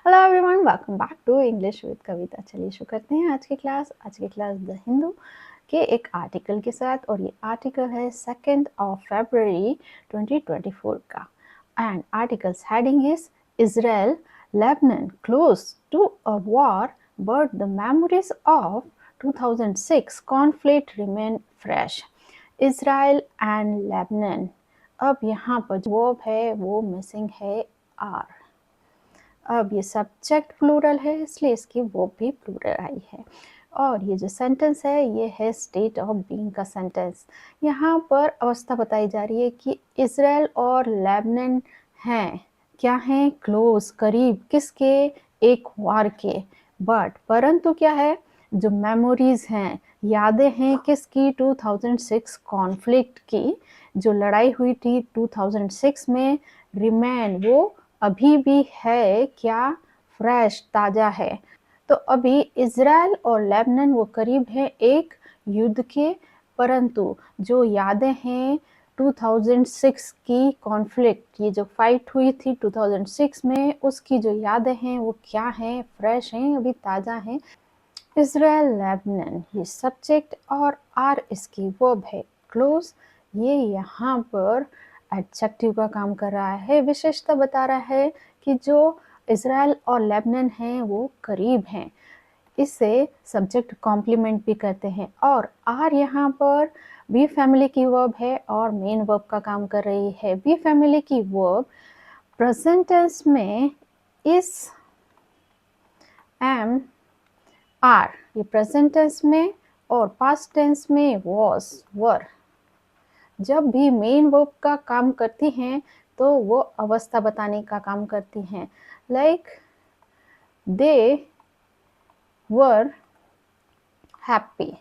Hello everyone, welcome back to English with Kavita. चलिए शुरू करते हैं आज की क्लास द हिंदू के एक आर्टिकल के साथ। और ये आर्टिकल है 2 फरवरी 2024 का। And articles heading is Israel Lebanon close to a war but the memories of 2006 conflict remain fresh. Israel and Lebanon, अब यहाँ पर जो वर्ब है वो मिसिंग है आर। अब ये सब्जेक्ट प्लूरल है इसलिए इसकी वो भी प्लूरल आई है। और ये जो सेंटेंस है ये है स्टेट ऑफ बीइंग का सेंटेंस। यहाँ पर अवस्था बताई जा रही है कि इजराइल और लेबनान हैं, क्या हैं, क्लोज, करीब, किसके, एक वार के। बट परंतु क्या है, जो मेमोरीज हैं, यादें हैं किसकी, 2006 कॉन्फ्लिक्ट की, जो लड़ाई हुई थी 2006 में, रिमेन, वो अभी भी है, क्या, फ्रेश, ताज़ा है। तो अभी इजराइल और लेबनान वो करीब हैं एक युद्ध के, परंतु जो यादें हैं 2006 की कॉन्फ्लिक्ट, ये जो फाइट हुई थी 2006 में, उसकी जो यादें हैं वो क्या हैं, फ्रेश हैं, अभी ताज़ा हैं। इजराइल लेबनान ये सब्जेक्ट और आर इसकी वर्ब है। क्लोज ये यहाँ पर एडजेक्टिव का काम कर रहा है, विशेषता बता रहा है कि जो इजराइल और लेबनान हैं वो करीब हैं। इसे सब्जेक्ट कॉम्प्लीमेंट भी करते हैं। और आर यहाँ पर बी फैमिली की वर्ब है और मेन वर्ब का काम कर रही है। बी फैमिली की वर्ब प्रेजेंट टेंस में इस, एम, आर, ये प्रेजेंट टेंस में, और पास्ट टेंस में वॉज, वर। जब भी मेन वर्ब का काम करती हैं तो वो अवस्था बताने का काम करती हैं। लाइक दे वर हैप्पी,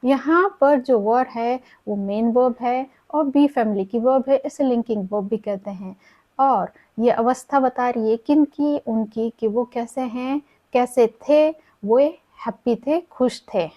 यहाँ पर जो वर है वो मेन वर्ब है और बी फैमिली की वर्ब है, इसे लिंकिंग वर्ब भी कहते हैं। और ये अवस्था बता रही है किनकी, उनकी, कि वो कैसे हैं, कैसे थे, वो हैप्पी थे, खुश थे।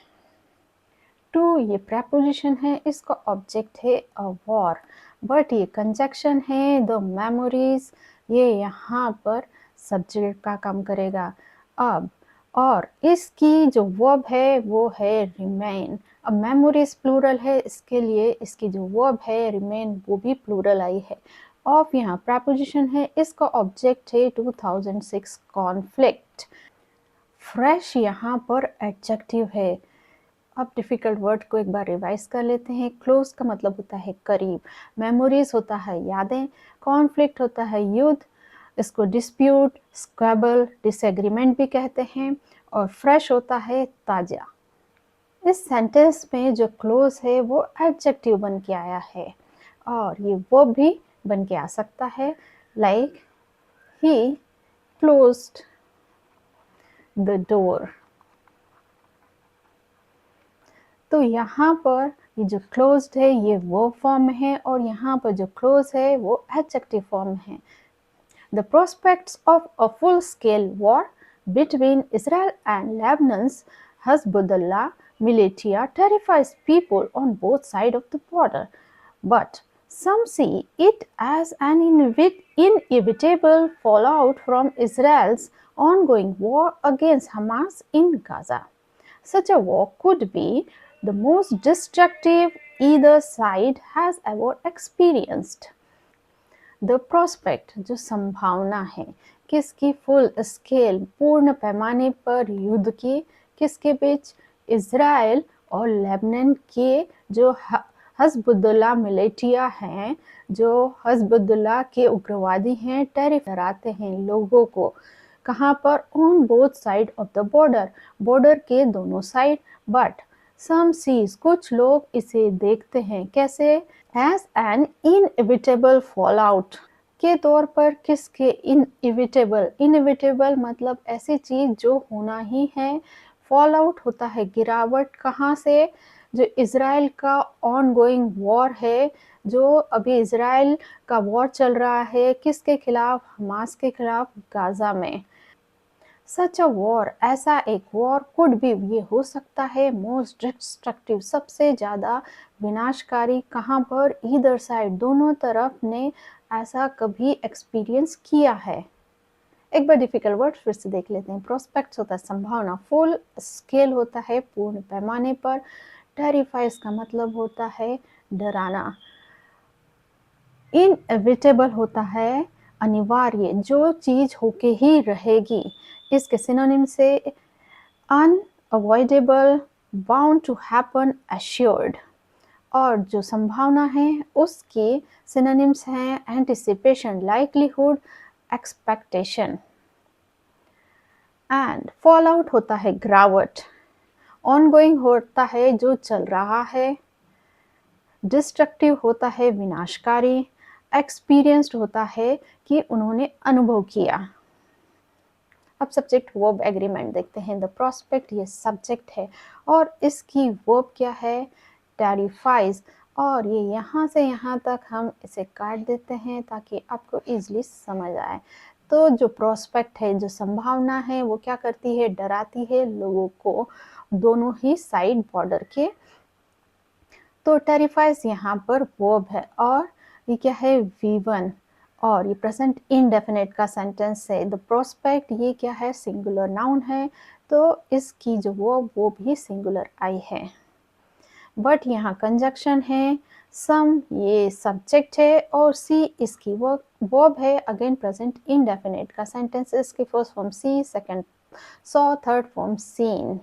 टू ये प्रेपोजिशन है, इसका ऑब्जेक्ट है अ वॉर, बट ये कंजक्शन है द मेमोरीज, ये यहाँ पर सब्जेक्ट का काम करेगा। अब और इसकी जो वर्ब है वो है रिमेन। अब मेमोरीज प्लूरल है, इसके लिए इसकी जो वर्ब है रिमेन वो भी प्लूरल आई है। ऑफ यहाँ प्रेपोजिशन है, इसका ऑब्जेक्ट है 2006 कॉन्फ्लिक्ट। फ्रेश यहाँ पर एडजेक्टिव है। अब डिफ़िकल्ट वर्ड को एक बार रिवाइज कर लेते हैं। क्लोज का मतलब होता है करीब, मेमोरीज होता है यादें, कॉन्फ्लिक्ट होता है युद्ध, इसको डिस्प्यूट, स्क्वेबल, डिसएग्रीमेंट भी कहते हैं, और फ्रेश होता है ताज़ा। इस सेंटेंस में जो क्लोज है वो एडजेक्टिव बन के आया है और ये वर्ब भी बन के आ सकता है। Like he closed the door. तो यहाँ पर ये जो क्लोज्ड है ये वर्ब फॉर्म में है और यहाँ पर जो क्लोज है वो एडजेक्टिव फॉर्म में है। The prospects of a full-scale war between Israel and Lebanon's Hezbollah militia terrifies people on both sides of the border, but some see it as an inevitable fallout from Israel's ongoing war against Hamas in Gaza. Such a war could be the most destructive either side has ever experienced. The prospect जो संभावना है, किसकी, full scale, पूर्ण पैमाने पर युद्ध की, किसके बीच, इजराइल और लेबनान के जो हज़बुल्लाह मिलिटिया हैं, जो हज़बुल्लाह के उग्रवादी हैं, टेरिफ डराते हैं लोगों को। कहाँ पर, on both side of the border, border के दोनों साइड। बट सम सीज कुछ लोग इसे देखते हैं कैसे, as an inevitable fall out के तौर पर। किसके, इनएविटेबल, इनएविटेबल मतलब ऐसी चीज जो होना ही है। फॉल आउट होता है गिरावट, कहाँ से, जो इजराइल का ऑन गोइंग वॉर है, जो अभी इजराइल का वॉर चल रहा है, किसके खिलाफ, हमास के खिलाफ, गाजा में। सच अ वॉर, ऐसा एक वॉर, कुड भी ये हो सकता है, मोस्ट डिस्ट्रक्टिव सबसे ज़्यादा विनाशकारी, कहाँ पर, ईदर साइड दोनों तरफ ने ऐसा कभी एक्सपीरियंस किया है। एक बार डिफिकल्ट वर्ड फिर से देख लेते हैं। प्रोस्पेक्ट्स होता है संभावना, फुल स्केल होता है पूर्ण पैमाने पर, टेरिफाइज का मतलब होता है डराना, इनएविटेबल होता है अनिवार्य, जो चीज होके ही रहेगी। इसके सिनोनिम से unavoidable, bound to happen, assured. और जो संभावना है उसके सिनोनिम्स हैं anticipation, likelihood, expectation. And fall out होता है गिरावट, ऑनगोइंग होता है जो चल रहा है, डिस्ट्रक्टिव होता है विनाशकारी, एक्सपीरियंस्ड होता है कि उन्होंने अनुभव किया। अब सब्जेक्ट वर्ब एग्रीमेंट देखते हैं। द प्रोस्पेक्ट ये सब्जेक्ट है और इसकी वर्ब क्या है, टेरिफाइज। और ये यहाँ से यहाँ तक हम इसे काट देते हैं ताकि आपको इजीली समझ आए। तो जो प्रोस्पेक्ट है, जो संभावना है, वो क्या करती है, डराती है लोगों को दोनों ही साइड बॉर्डर के। तो टेरिफाइज यहाँ पर वर्ब है और ये क्या है, V1, और ये प्रेजेंट इंडेफिनिट का सेंटेंस है। द प्रोस्पेक्ट ये क्या है, सिंगुलर नाउन है, तो इसकी जो वर्ब वो भी सिंगुलर आई है। बट यहाँ कंजक्शन है, सम ये सब्जेक्ट है और सी इसकी वर्ब है। अगेन प्रेजेंट इंडेफिनिट का सेंटेंस, इसकी first form see, second saw, third form seen.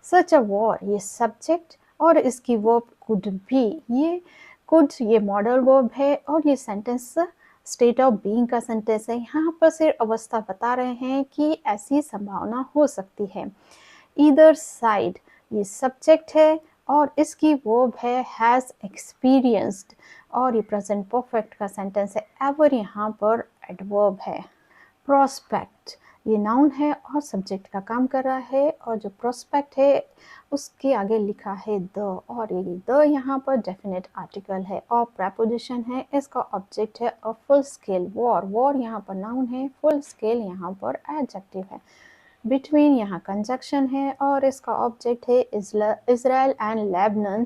Such a war ये सब्जेक्ट और इसकी वर्ब कुड भी, ये कुड ये मॉडल वर्ब है और ये सेंटेंस स्टेट ऑफ बीइंग का सेंटेंस है। यहाँ पर सिर्फ अवस्था बता रहे हैं कि ऐसी संभावना हो सकती है। ईदर साइड ये सब्जेक्ट है और इसकी वर्ब है हैज एक्सपीरियंस्ड और ये प्रेजेंट परफेक्ट का सेंटेंस है। एवर यहाँ पर एडवर्ब है। प्रोस्पेक्ट ये नाउन है और सब्जेक्ट का काम कर रहा है और जो प्रोस्पेक्ट है उसके आगे लिखा है द, और ये द यहाँ पर डेफिनेट आर्टिकल है और प्रेपोजिशन है। इसका ऑब्जेक्ट है a full scale war, war यहाँ पर नाउन है, फुल स्केल यहाँ पर एडजेक्टिव है। बिटवीन यहाँ कंजक्शन है और इसका ऑब्जेक्ट है Israel and Lebanon,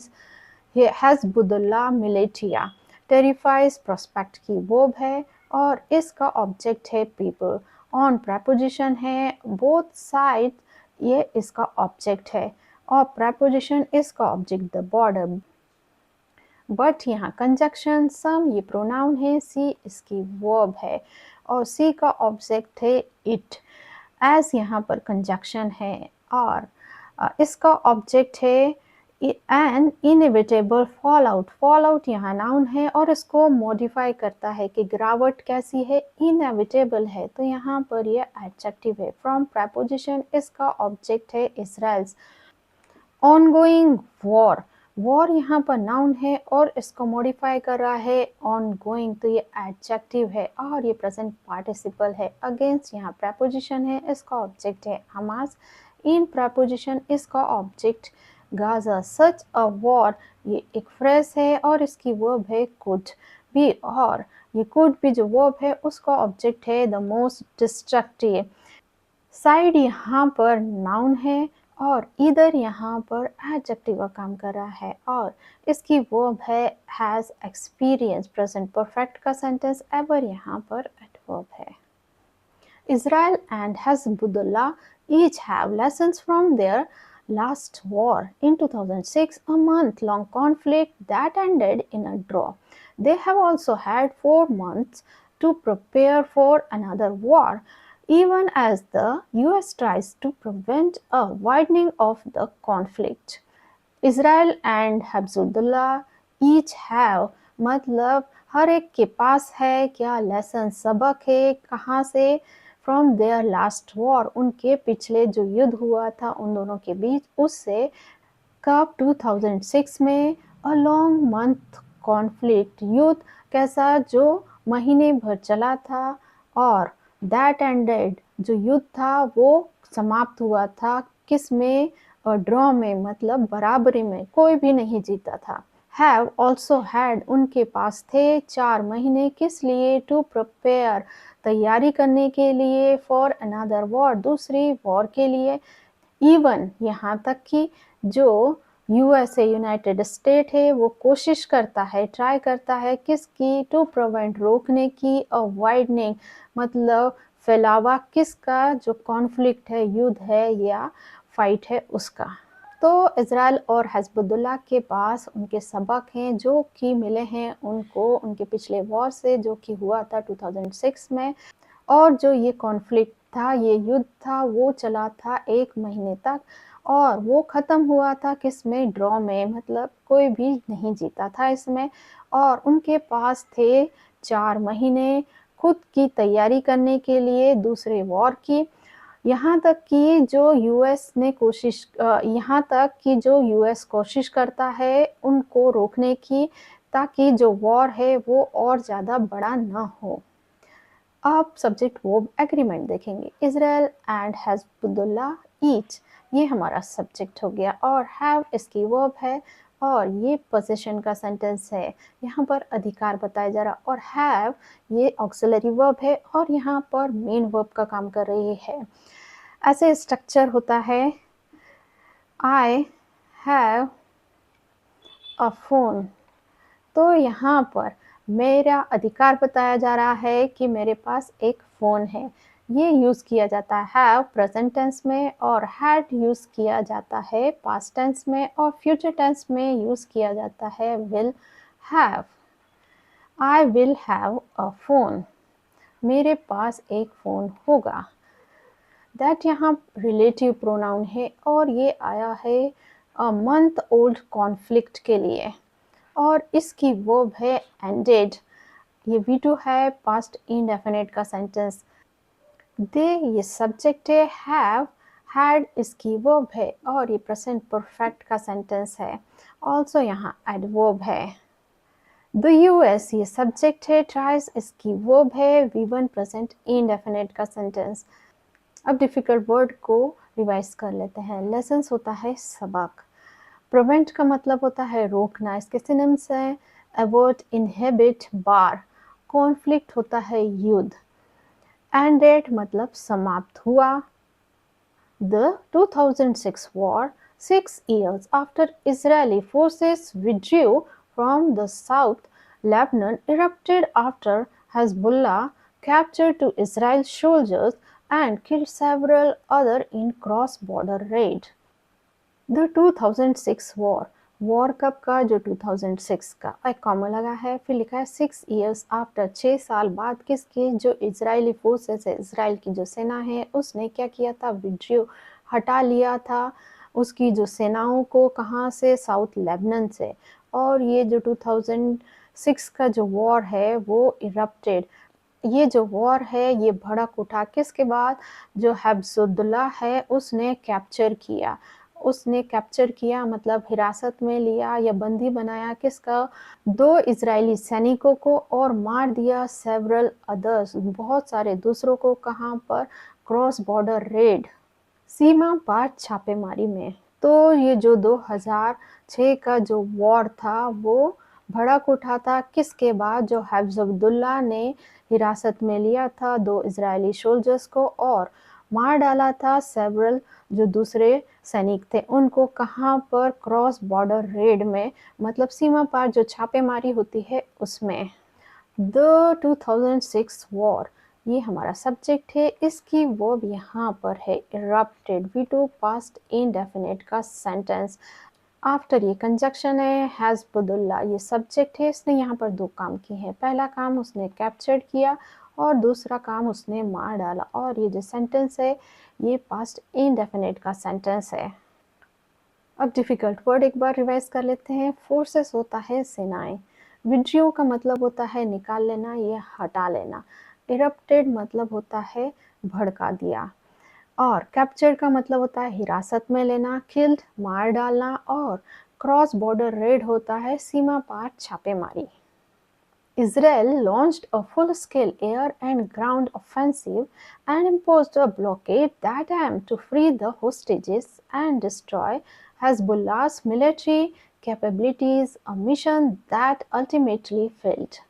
Hezbollah militia. Terrifies prospect की वर्ब है और इसका ऑब्जेक्ट है पीपल। ऑन प्रेपोजिशन है, बोथ साइड ये इसका ऑब्जेक्ट है और प्रेपोजिशन इसका ऑब्जेक्ट द बॉर्डर। बट यहाँ कंजक्शन सम ये प्रोनाउन है, सी इसकी वर्ब है और सी का ऑब्जेक्ट है इट। एज यहाँ पर कंजक्शन है और इसका ऑब्जेक्ट है N inevitable fall out. Fall out यहाँ नाउन है और इसको मॉडिफाई करता है कि गिरावट कैसी है, इनएविटेबल है, तो यहाँ पर ये एडजेक्टिव है। फ्रॉम प्रेपोजिशन इसका ऑब्जेक्ट है इजराइल्स। ऑनगोइंग वॉर, वॉर यहाँ पर नाउन है और इसको मॉडिफाई कर रहा है ऑनगोइंग, तो ये एडजेक्टिव है और ये प्रेजेंट पार्टिसिपल है। अगेंस्ट यहाँ प्रेपोजिशन है, इसका ऑब्जेक्ट है हमास। इन प्रेपोजिशन इसका object Gaza. Such a war ये एक फ्रेज है और इसकी वर्ब है कुड भी, और ये कुड भी जो वर्ब है उसका ऑब्जेक्ट है द मोस्ट डिस्ट्रक्टिव। साइड यहाँ पर नाउन है और इधर यहाँ पर एडजेक्टिव का काम कर रहा है और इसकी वर्ब है हैज एक्सपीरियंस। प्रेजेंट परफेक्ट का सेंटेंस, एवर यहाँ पर एडवर्ब है। Israel and Hezbollah each have lessons from their last war. In 2006, a month-long conflict that ended in a draw. They have also had 4 months to prepare for another war, even as the US tries to prevent a widening of the conflict. Israel and Hezbollah each have, मतलब हर एक के पास है क्या, lesson सबक है, कहाँ से, from there last war, उनके पिछले जो युद्ध हुआ था उन दोनों के बीच, उससे कब 2006 में। अ लॉन्ग मंथ कॉन्फ्लिक्ट, युद्ध कैसा, जो महीने भर चला था, और दैट एंडेड जो युद्ध था वो समाप्त हुआ था किस में, ड्रॉ में, मतलब बराबरी में, कोई भी नहीं जीता था। हैव ऑल्सो हैड उनके पास थे 4 महीने, किस लिए, टू प्रिपेयर तैयारी करने के लिए, फॉर अनदर वॉर दूसरी वॉर के लिए। इवन यहाँ तक कि जो यूएसए यूनाइटेड स्टेट है वो कोशिश करता है, ट्राई करता है किसकी, टू प्रिवेंट रोकने की, अ वाइडनिंग मतलब फैलावा किसका, जो कॉन्फ्लिक्ट है, युद्ध है या फाइट है उसका। तो इज़राइल और हिज़्बुल्लाह के पास उनके सबक हैं जो कि मिले हैं उनको उनके पिछले वॉर से, जो कि हुआ था 2006 में। और जो ये कॉन्फ्लिक्ट था, ये युद्ध था, वो चला था 1 महीने तक और वो ख़त्म हुआ था किसमें, ड्रॉ में, मतलब कोई भी नहीं जीता था इसमें। और उनके पास थे 4 महीने खुद की तैयारी करने के लिए दूसरे वॉर की। यहाँ तक कि जो यूएस कोशिश करता है उनको रोकने की, ताकि जो वॉर है वो और ज़्यादा बड़ा ना हो। अब सब्जेक्ट वर्ब एग्रीमेंट देखेंगे। इज़राइल एंड हिज़्बुल्लाह ईच, ये हमारा सब्जेक्ट हो गया, और हैव इसकी वर्ब है, और ये पोजीशन का सेंटेंस है। यहाँ पर अधिकार बताया जा रहा, और हैव ये ऑक्सिलरी वर्ब है, और यहाँ पर मेन वर्ब का काम कर रही है। ऐसे स्ट्रक्चर होता है, आई हैव अ फोन, तो यहाँ पर मेरा अधिकार बताया जा रहा है कि मेरे पास एक फ़ोन है। ये यूज़ किया जाता है हैव प्रेजेंट टेंस में, और हैड यूज़ किया जाता है पास्ट टेंस में, और फ्यूचर टेंस में यूज़ किया जाता है will have. I will have a phone, मेरे पास एक फ़ोन होगा। दैट यहाँ रिलेटिव प्रोनाउन है, और ये आया है अ मंथ ओल्ड कॉन्फ्लिक्ट के लिए, और इसकी वर्ब है एंडेड। ये V2 है, पास्ट इंडेफिनिट का सेंटेंस। दे ये सब्जेक्ट है, हैव हैड इसकी वर्ब है, और ये प्रेजेंट परफेक्ट का सेंटेंस है। ऑल्सो यहाँ एडवर्ब है। द यूएस ये सब्जेक्ट है, ट्राइज इसकी वर्ब है, V1 प्रेजेंट इंडेफिनिट का सेंटेंस। अब डिफिकल्ट वर्ड को रिवाइज कर लेते हैं। लेसन्स होता है सबक, प्रिवेंट का मतलब होता है रोकना, इसके सिनोनिम्स हैं अवॉइड, इनहिबिट, बार। कॉन्फ्लिक्ट होता है युद्ध। एंडेड मतलब समाप्त हुआ। The 2006 war, 6 years after Israeli forces withdrew from the South Lebanon, erupted after Hezbollah captured 2 Israeli soldiers and killed several others in cross-border raid. The 2006 war कब का, जो 2006 का, एक कॉमा लगा है, फिर लिखा है 6 years आफ्टर, 6 साल बाद किसकी, जो इजरायली फोर्सेस है, इसराइल की जो सेना है, उसने क्या किया था, विड्रू हटा लिया था उसकी जो सेनाओं को, कहाँ से, साउथ लेबनान से। और ये जो 2006 का जो वॉर है वो इरप्टेड, ये जो वॉर है ये भड़क उठा किसके बाद, जो हिज़्बुल्लाह है उसने कैप्चर किया। उसने कैप्चर किया मतलब हिरासत में लिया या बंदी बनाया किसका, 2 इजरायली सैनिकों को, और मार दिया सेवरल अदर्स, बहुत सारे दूसरों को। कहाँ पर, क्रॉस बॉर्डर रेड, सीमा पार छापेमारी में। तो ये जो 2006 का जो वॉर था वो भड़क उठा था किसके बाद, जो हिज़्बुल्लाह ने हिरासत में लिया था 2 इजरायली सोल्जर्स को, और मार डाला था सेवरल जो दूसरे सैनिक थे उनको। कहाँ पर, क्रॉस बॉर्डर रेड में, मतलब सीमा पार जो छापेमारी होती है उसमें। द 2006 वॉर, ये हमारा सब्जेक्ट है, इसकी वर्ब यहाँ पर है इरप्टेड, V2 पास्ट इंडेफिनिट का सेंटेंस। आफ्टर ये कंजक्शन है, हिज़्बुल्लाह ये सब्जेक्ट है, इसने यहाँ पर 2 काम किए हैं। पहला काम उसने कैप्चर किया, और दूसरा काम उसने मार डाला। और ये जो सेंटेंस है ये पास्ट इंडेफिनिट का सेंटेंस है। अब डिफ़िकल्ट वर्ड एक बार रिवाइज कर लेते हैं। फोर्सेस होता है सेनाएं, विड्रू का मतलब होता है निकाल लेना या हटा लेना, इरप्टेड मतलब होता है भड़का दिया, और कैप्चर का मतलब होता है हिरासत में लेना, किल्ड मार डालना, और क्रॉस बॉर्डर रेड होता है सीमा पार छापेमारी। Israel launched a full-scale air and ground offensive and imposed a blockade that aimed to free the hostages and destroy Hezbollah's military capabilities, a mission that ultimately failed.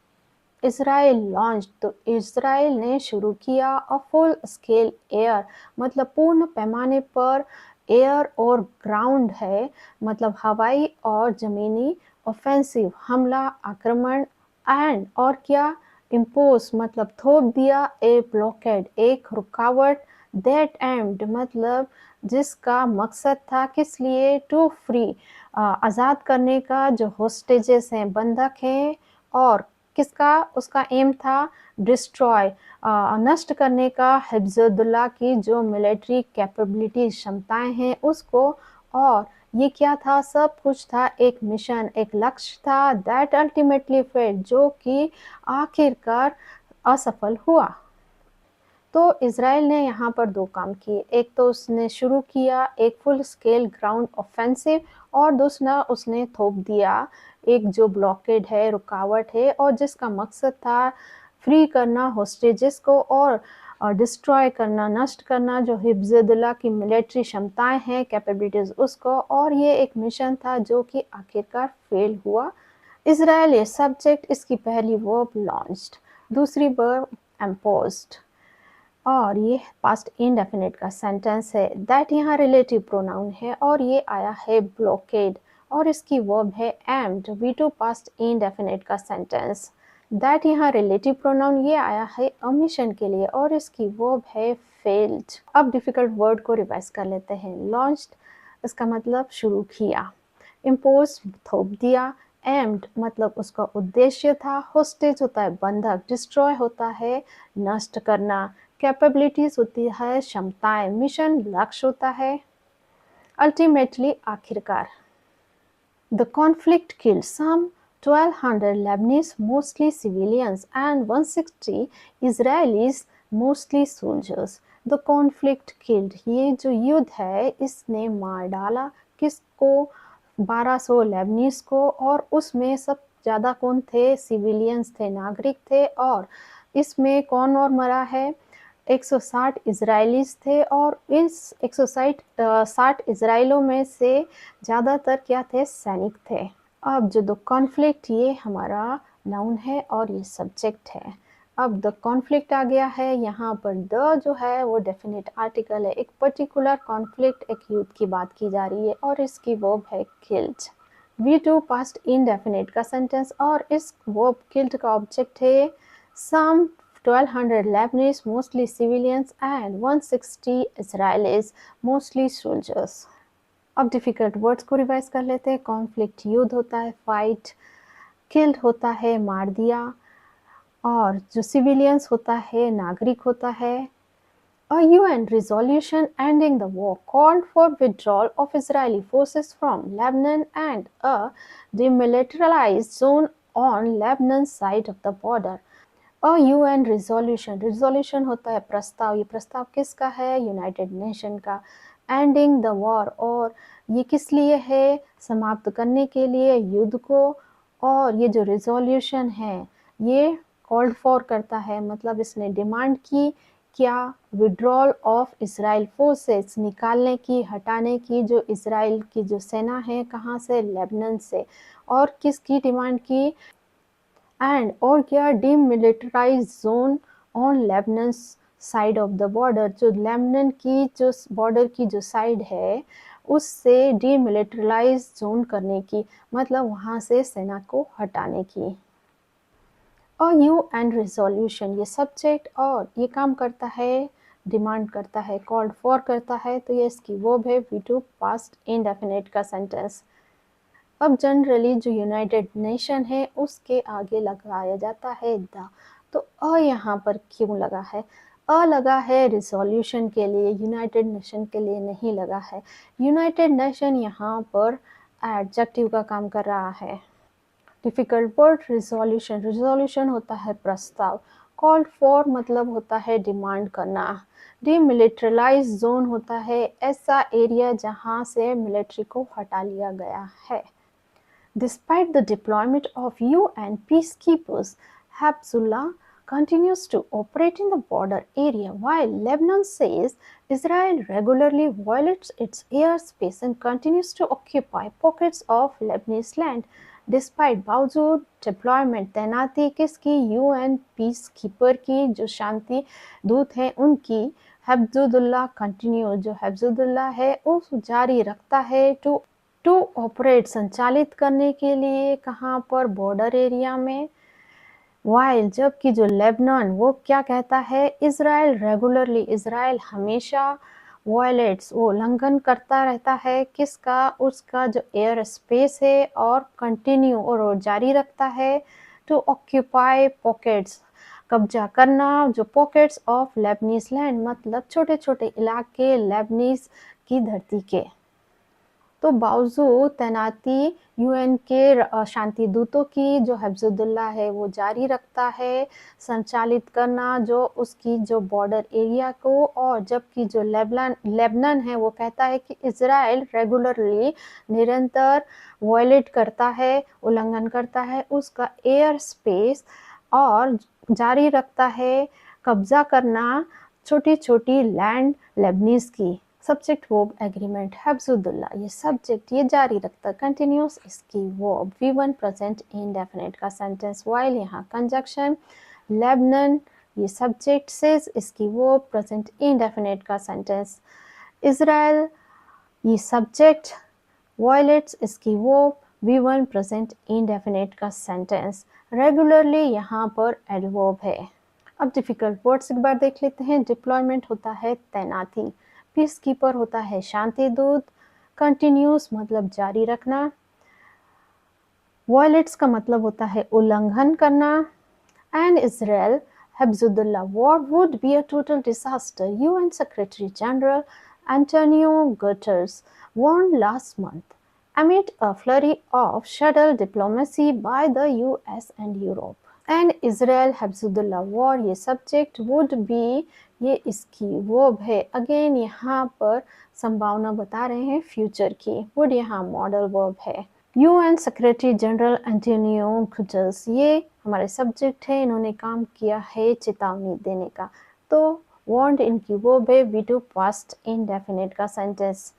Israel launch, तो Israel ने शुरू किया a full scale air, मतलब पूर्ण पैमाने पर, air और ground है मतलब हवाई और ज़मीनी, ऑफेंसिव हमला, आक्रमण, एंड और क्या, इम्पोज मतलब थोप दिया, ए ब्लॉकेड एक रुकावट, दैट एम्ड मतलब जिसका मकसद था किस लिए, टू फ्री आज़ाद करने का जो होस्टेजेस हैं, बंधक हैं, और किसका उसका एम था, डिस्ट्रॉय नष्ट करने का हिफ्ज़ुल्लाह की जो मिलिट्री कैपेबिलिटी क्षमताएं हैं उसको। और ये क्या था, सब कुछ था एक मिशन, एक लक्ष्य था, दैट अल्टीमेटली फेल्ड जो कि आखिरकार असफल हुआ। तो इज़राइल ने यहाँ पर 2 काम किए, एक तो उसने शुरू किया एक फुल स्केल ग्राउंड ऑफेंसिव, और दूसरा उसने थोप दिया एक जो ब्लॉकेड है, रुकावट है, और जिसका मकसद था फ्री करना होस्टेजेस को और डिस्ट्रॉय करना, नष्ट करना जो हिफ्ज़ुल्लाह की मिलिट्री क्षमताएं हैं, कैपेबिलिटीज़ उसको, और ये एक मिशन था जो कि आखिरकार फेल हुआ। इज़राइल सब्जेक्ट, इसकी पहली वर्ब लॉन्च्ड, दूसरी वर्ब एम्पोज्ड, और ये पास्ट इंडेफिनिट का सेंटेंस है। दैट यहाँ रिलेटिव प्रोनाउन है और ये आया है ब्लॉकेड, और इसकी वर्ब है एम्ड, V2 पास्ट इंडेफिनिट का सेंटेंस। दैट यहाँ रिलेटिव प्रोनाउन ये आया है ओमिशन के लिए और इसकी वर्ब है फेल्ड। अब डिफिकल्ट वर्ड को रिवाइज कर लेते हैं। लॉन्च्ड इसका मतलब शुरू किया, इम्पोज थोप दिया, एम्ड मतलब उसका उद्देश्य था, होस्टेज होता है बंधक, डिस्ट्रॉय होता है नष्ट करना, कैपेबिलिटीज होती है क्षमताएं, मिशन लक्ष्य होता है, अल्टीमेटली आखिरकार। The conflict killed some 1200 Lebanese, mostly civilians, and 160 Israelis, mostly soldiers. The conflict killed, ये जो युद्ध है इसने मार डाला किसको, 1200 लेबनीज को, और उसमें सब ज़्यादा कौन थे, सिविलियंस थे, नागरिक थे, और इसमें कौन और मरा है, 160 इजरायलीज थे, और इस 160 इजराइलों में से ज़्यादातर क्या थे, सैनिक थे। अब जो द कॉन्फ्लिक्ट ये हमारा नाउन है और ये सब्जेक्ट है। अब द कॉन्फ्लिक्ट आ गया है, यहाँ पर द जो है वो डेफिनेट आर्टिकल है, एक पर्टिकुलर कॉन्फ्लिक्ट, एक युद्ध की बात की जा रही है, और इसकी वर्ब है किल्ड, V2 पास्ट इंडेफिनिट का सेंटेंस, और इस वर्ब किल्ड का ऑब्जेक्ट है सम 1200 Lebanese, mostly civilians, and 160 Israelis, mostly soldiers. अब डिफिकल्ट वर्ड्स को रिवाइज कर लेते हैं। कॉन्फ्लिक्ट युद्ध होता है, फाइट, किल्ड होता है मार दिया, और जो सिविलियंस होता है नागरिक होता है। A UN resolution ending the war called for withdrawal of Israeli forces from Lebanon and a demilitarized zone on Lebanon's side of the border. A UN resolution, resolution होता है प्रस्ताव, ये प्रस्ताव किसका है, यूनाइटेड नेशन का। एंडिंग द वॉर, और ये किस लिए है, समाप्त करने के लिए युद्ध को, और ये जो रिजोल्यूशन है ये कॉल्ड फॉर करता है, मतलब इसने डिमांड की क्या, विड्रॉल ऑफ इसराइल फोर्सेस, निकालने की, हटाने की, जो इसराइल की जो सेना है कहाँ से, लेबनान से, और किसकी डिमांड की, एंड और क्या, demilitarise zone on Lebanon side of the border, जो लेबनान की जो बॉर्डर की जो साइड है उससे डीमिलिटराइज जोन करने की, मतलब वहाँ से सेना को हटाने की। और UN रिजोल्यूशन ये सब्जेक्ट, और ये काम करता है, डिमांड करता है, कॉल्ड फॉर करता है, तो ये इसकी वर्ब है V2 पास्ट इंडेफिनिट का सेंटेंस। अब जनरली जो यूनाइटेड नेशन है उसके आगे लगाया जाता है द, तो अ यहाँ पर क्यों लगा है, अ लगा है रिजोल्यूशन के लिए, यूनाइटेड नेशन के लिए नहीं लगा है। यूनाइटेड नेशन यहाँ पर एडजेक्टिव का काम कर रहा है। डिफिकल्ट वर्ड रिजोल्यूशन, रिजोल्यूशन होता है प्रस्ताव, कॉल्ड फॉर मतलब होता है डिमांड करना, डीमिलिटराइज जोन होता है ऐसा एरिया जहां से मिलिट्री को हटा लिया गया है। Despite the deployment of UN peacekeepers, Hezbollah continues to operate in the border area, while Lebanon says Israel regularly violates its airspace and continues to occupy pockets of Lebanese land. Despite बावजूद deployment, तैनाती किसकी, UN peacekeeper की, जो शांति दूत हैं उनकी, हिफ्ज़ुल्लाह continue, जो हिफ्ज़ुल्लाह है वो जारी रखता है टू ऑपरेट संचालित करने के लिए, कहाँ पर, बॉर्डर एरिया में, वाइल जबकि जो लेबनान वो क्या कहता है, इजराइल रेगुलरली, इजराइल हमेशा, वायलेट्स वो उल्लंघन करता रहता है, किसका, उसका जो एयर स्पेस है, और कंटिन्यू और वो जारी रखता है, टू ऑक्यूपाई पॉकेट्स कब्जा करना, जो पॉकेट्स ऑफ लेबनीज लैंड मतलब छोटे छोटे इलाके लेबनीज की धरती के। तो बावजूद तैनाती यूएन के शांति दूतों की जो हिफ्ज़ुल्लाह है वो जारी रखता है संचालित करना जो उसकी जो बॉर्डर एरिया को, और जबकि जो लेबनान है वो कहता है कि इजराइल रेगुलरली निरंतर वायलेट करता है, उल्लंघन करता है उसका एयर स्पेस, और जारी रखता है कब्जा करना छोटी छोटी लैंड लेबनीज की। सब्जेक्ट वर्ब एग्रीमेंट हिफ्ज़ुल्लाह, ये सब्जेक्ट ये जारी रखता, कंटिन्यूस इसकी वर्ब V1 प्रेजेंट इंडेफिनिट का सेंटेंस, वाइल यहाँ कंजक्शन, लेबनान ये सब्जेक्ट सेज इसकी वर्ब प्रेजेंट इंडेफिनिट का सेंटेंस, इजराइल ये सब्जेक्ट, वायलेट्स इसकी वर्ब V1 प्रेजेंट इंडेफिनिट का सेंटेंस, रेगुलरली यहाँ पर एडवर्ब है। अब डिफिकल्ट वर्ड्स एक बार देख लेते हैं। डिप्लॉयमेंट होता है तैनाती, पीस कीपर होता है शांति दूत, कंटिन्यूस मतलब जारी रखना, वायलेट्स का मतलब होता है उल्लंघन करना, एंड इजराइल हिफ्ज़ुल्लाह war would be a total disaster, UN Secretary General Antonio Guterres warned last month amid a flurry of shuttle diplomacy by the US and Europe. And Israel हिफ्ज़ुल्लाह वॉर ये subject, would be ये इसकी verb है। Again यहाँ पर संभावना बता रहे हैं फ्यूचर की, वुड यहाँ मॉडल वर्ब है। UN secretary general Antonio Guterres ये हमारे सब्जेक्ट है, इन्होंने काम किया है चेतावनी देने का, तो वार्नड इनकी वर्ब है, V2 पास्ट इंडेफिनिट का सेंटेंस।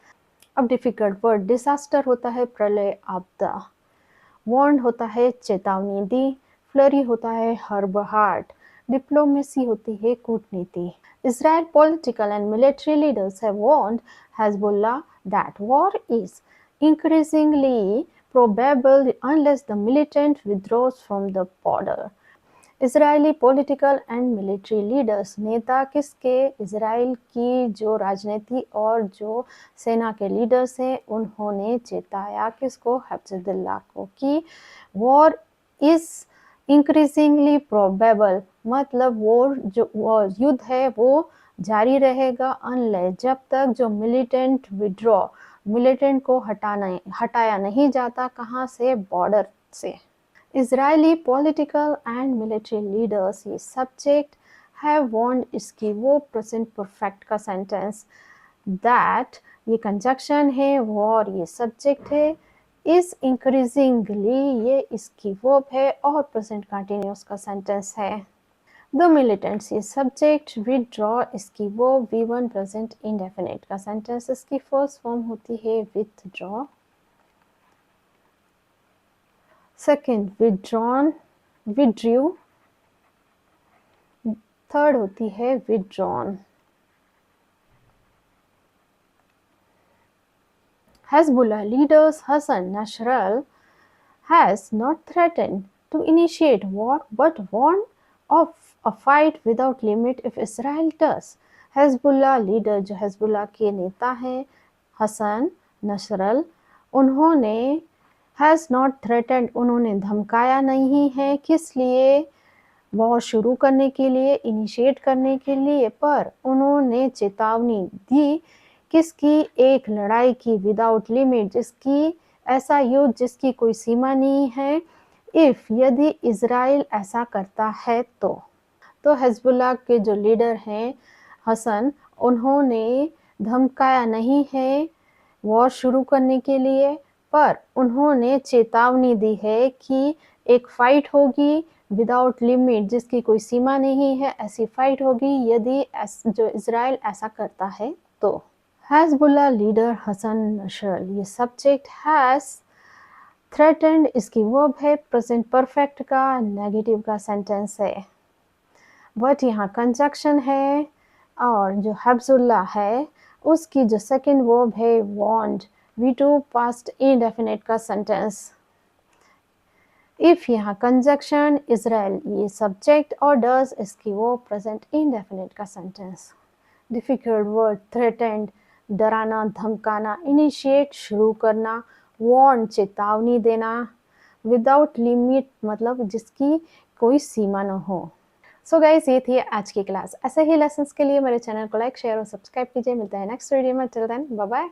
अब डिफिकल्ट वर्ड, डिजास्टर होता है प्रलय आपदा, वार्नड होता है चेतावनी दी, फ्लरी होता है हड़बड़ाहट, डिप्लोमेसी होती है कूटनीति। Israel political and military leaders have warned Hezbollah that war is increasingly probable unless the militant withdraws from the border. Israeli political and military leaders, नेता किसके, इजराइल की जो राजनीति और जो सेना के लीडर्स हैं उन्होंने चेताया किसको, हिफ्ज़ुल्लाह को, कि वॉर इज इंक्रीजिंगली प्रोबेबल मतलब वो युद्ध है वो जारी रहेगा, अनलेस जब तक जो मिलिटेंट विड्रॉ, मिलिटेंट को हटाया नहीं जाता, कहाँ से, बॉर्डर से। Israeli political and military leaders ये subject have warned इसकी वो present perfect का sentence, that ये conjunction है, war ये subject है, is increasingly ये इसकी verb है, और present continuous का sentence है। The militants ये subject, withdraw इसकी verb, V1 present indefinite का sentence, इसकी first form होती है withdraw, second withdrawn, withdrew, third होती है withdrawn। Hezbollah leaders Hassan Nasrallah has not threatened to initiate war but warned of a fight without limit if Israel does. Hezbollah leader जो Hezbollah के नेता हैं हसन नसरल, उन्होंने has not threatened उन्होंने धमकाया नहीं है, किस लिए, वॉर शुरू करने के लिए, इनिशिएट करने के लिए, पर उन्होंने चेतावनी दी किसकी, एक लड़ाई की, विदाउट लिमिट जिसकी, ऐसा युद्ध जिसकी कोई सीमा नहीं है, इफ यदि इजराइल ऐसा करता है तो हिजबुल्लाह के जो लीडर हैं हसन, उन्होंने धमकाया नहीं है वॉर शुरू करने के लिए, पर उन्होंने चेतावनी दी है कि एक फाइट होगी विदाउट लिमिट जिसकी कोई सीमा नहीं है, ऐसी फाइट होगी यदि जो इजराइल ऐसा करता है तो। हिजबुल्लाह लीडर हसन नसरल्लाह ये सब्जेक्ट हैज थ्रेटेंड इसकी वर्ब है, प्रेजेंट परफेक्ट का नेगेटिव का सेंटेंस है, बट यहाँ कंजक्शन है, और जो हिफ्ज़ुल्लाह है उसकी जो सेकंड वर्ब है वार्नड, V2 पास्ट इंडेफिनिट का सेंटेंस। इफ यहाँ कंजक्शन इजराइल ये सब्जेक्ट और डज इसकी वो प्रेजेंट इंडेफिनिट का सेंटेंस। डिफिकल्ट वर्ड थ्रेटेंड डराना धमकाना, इनिशिएट शुरू करना, वार्न चेतावनी देना, विदाउट लिमिट मतलब जिसकी कोई सीमा न हो। सो गाइस ये थी आज की क्लास। ऐसे ही लेसन्स के लिए मेरे चैनल को लाइक शेयर और सब्सक्राइब कीजिए। मिलते हैं नेक्स्ट वीडियो में। Till then bye bye.